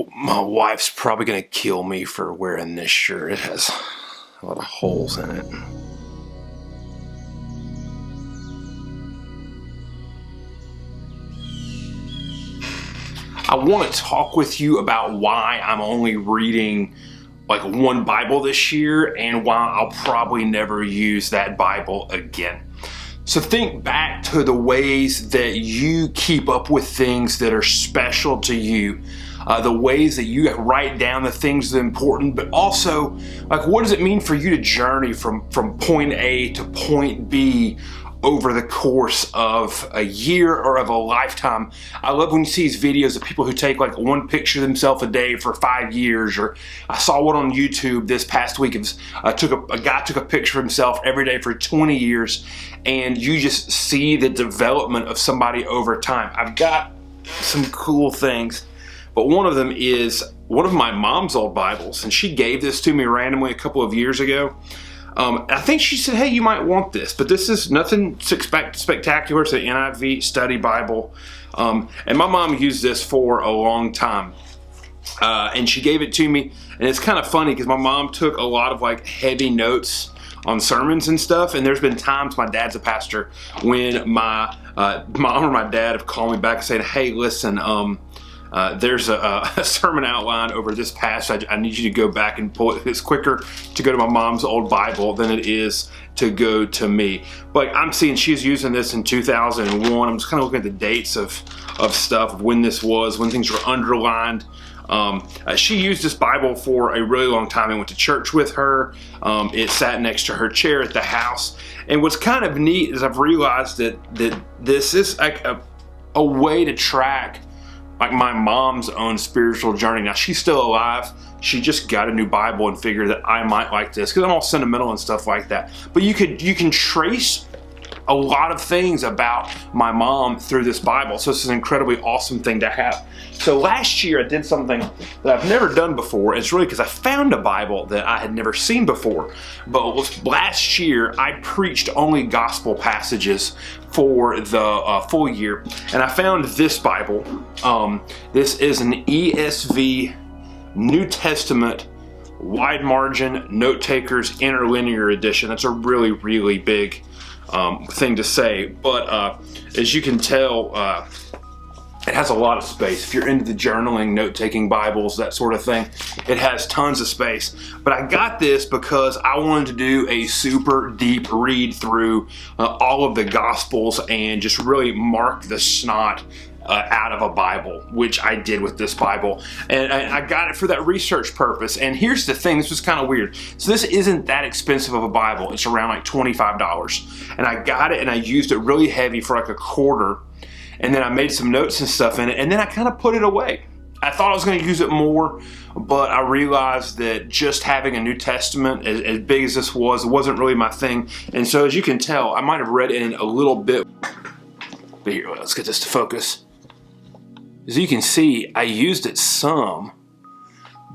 My wife's probably gonna kill me for wearing this shirt. It has a lot of holes in it. I want to talk with you about why I'm only reading like one Bible this year and why I'll probably never use that Bible again. So think back to the ways that you keep up with things that are special to you, the ways that you write down the things that are important, but also like what does it mean for you to journey from point A to point B over the course of a year or of a lifetime. I love when you see these videos of people who take like one picture of themselves a day for 5 years, or I saw one on YouTube this past week. A guy took a picture of himself every day for 20 years, and you just see the development of somebody over time. I've got some cool things, but one of them is one of my mom's old Bibles, and she gave this to me randomly a couple of years ago. I think she said, hey, you might want this, but this is nothing spectacular. It's an NIV study Bible. And my mom used this for a long time. And she gave it to me. And it's kind of funny because my mom took a lot of like heavy notes on sermons and stuff. And there's been times, my dad's a pastor, when my mom or my dad have called me back and said, hey, listen, there's a sermon outline over this passage. I need you to go back and pull it. It's quicker to go to my mom's old Bible than it is to go to me. But I'm seeing she's using this in 2001. I'm just kind of looking at the dates of stuff, of when this was, when things were underlined. She used this Bible for a really long time. I went to church with her. It sat next to her chair at the house. And what's kind of neat is I've realized that this is like a way to track like my mom's own spiritual journey. Now she's still alive. She just got a new Bible and figured that I might like this because I'm all sentimental and stuff like that. But you can trace a lot of things about my mom through this Bible. So it's an incredibly awesome thing to have. So last year I did something that I've never done before. It's really because I found a Bible that I had never seen before. But last year I preached only gospel passages for the full year. And I found this Bible. This is an ESV New Testament wide margin note takers interlinear edition. That's a really, really big thing to say, but as you can tell, it has a lot of space. If you're into the journaling, note-taking Bibles, that sort of thing, it has tons of space. But I got this because I wanted to do a super deep read through all of the Gospels and just really mark the snot out of a Bible, which I did with this Bible. And I got it for that research purpose. And here's the thing, this was kind of weird. So this isn't that expensive of a Bible. It's around like $25. And I got it and I used it really heavy for like a quarter. And then I made some notes and stuff in it. And then I kind of put it away. I thought I was going to use it more, but I realized that just having a New Testament, as big as this was, it wasn't really my thing. And so as you can tell, I might have read in a little bit. But here, let's get this to focus. As you can see, I used it some,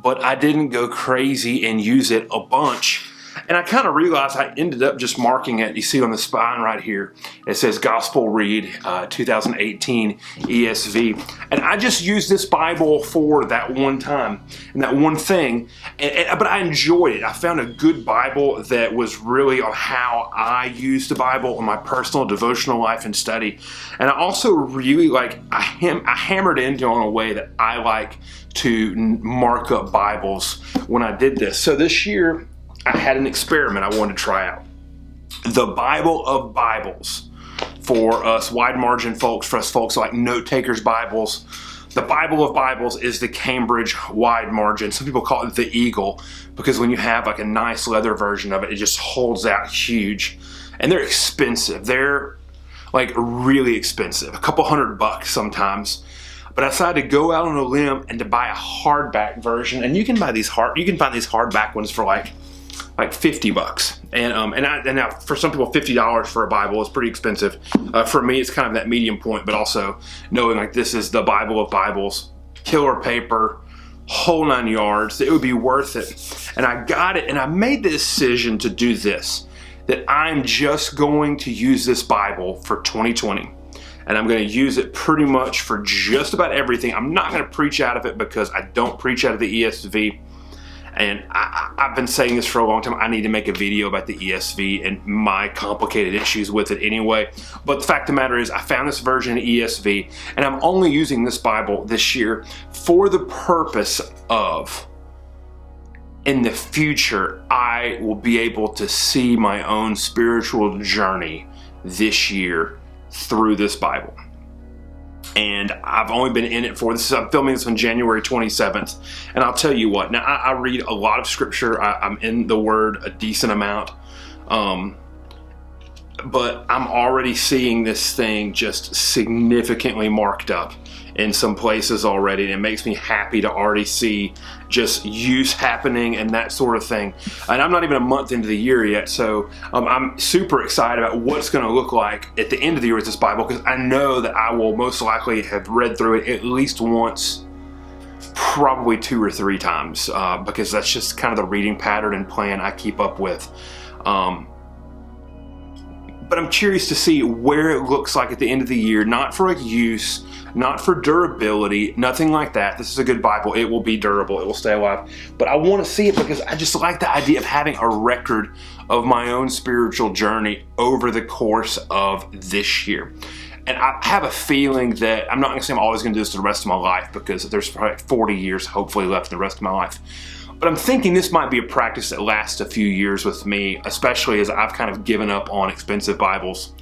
but I didn't go crazy and use it a bunch. And I kind of realized I ended up just marking it. You see on the spine right here, it says Gospel Read 2018 ESV. And I just used this Bible for that one time and that one thing. But I enjoyed it. I found a good Bible that was really on how I used the Bible in my personal devotional life and study. And I also really I hammered into it in a way that I like to mark up Bibles when I did this. So this year, I had an experiment I wanted to try out. The Bible of Bibles for us wide margin folks, for us folks like note takers Bibles. The Bible of Bibles is the Cambridge wide margin. Some people call it the Eagle because when you have like a nice leather version of it, it just holds out huge. And they're expensive. They're like really expensive, a couple $100 sometimes. But I decided to go out on a limb and to buy a hardback version. And you can find these hardback ones for like $50. And now for some people, $50 for a Bible is pretty expensive. For me, it's kind of that medium point, but also knowing like this is the Bible of Bibles, killer paper, whole 9 yards, it would be worth it. And I got it, and I made the decision to do this, that I'm just going to use this Bible for 2020. and I'm going to use it pretty much for just about everything. I'm not going to preach out of it because I don't preach out of the ESV. And I've been saying this for a long time. I need to make a video about the ESV and my complicated issues with it anyway. But the fact of the matter is, I found this version of ESV, and I'm only using this Bible this year for the purpose of, in the future, I will be able to see my own spiritual journey this year through this Bible. And I've only been in it for this. I'm filming this on January 27th. And I'll tell you what, now I read a lot of scripture. I'm in the Word a decent amount. But I'm already seeing this thing just significantly marked up in some places already. And it makes me happy to already see just use happening and that sort of thing. And I'm not even a month into the year yet, so I'm super excited about what's going to look like at the end of the year with this Bible, because I know that I will most likely have read through it at least once, probably 2 or 3 times, because that's just kind of the reading pattern and plan I keep up with. But I'm curious to see where it looks like at the end of the year, not for use, not for durability, nothing like that. This is a good Bible. It will be durable. It will stay alive. But I want to see it because I just like the idea of having a record of my own spiritual journey over the course of this year. And I have a feeling that I'm not going to say I'm always going to do this the rest of my life, because there's probably 40 years hopefully left in the rest of my life. But I'm thinking this might be a practice that lasts a few years with me, especially as I've kind of given up on expensive Bibles.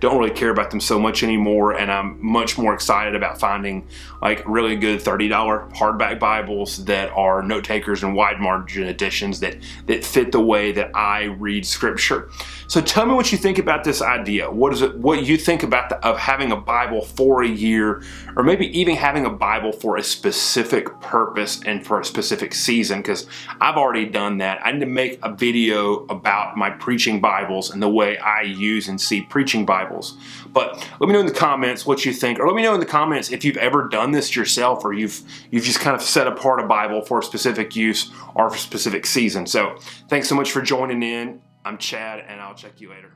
Don't really care about them so much anymore, and I'm much more excited about finding like really good $30 hardback Bibles that are note takers and wide margin editions that fit the way that I read scripture. So tell me what you think about this idea. What you think about of having a Bible for a year, or maybe even having a Bible for a specific purpose and for a specific season, because I've already done that. I need to make a video about my preaching Bibles and the way I use and see preaching Bibles. But let me know in the comments what you think, or let me know in the comments if you've ever done this yourself, or you've just kind of set apart a Bible for a specific use or for a specific season. So thanks so much for joining in. I'm Chad, and I'll check you later.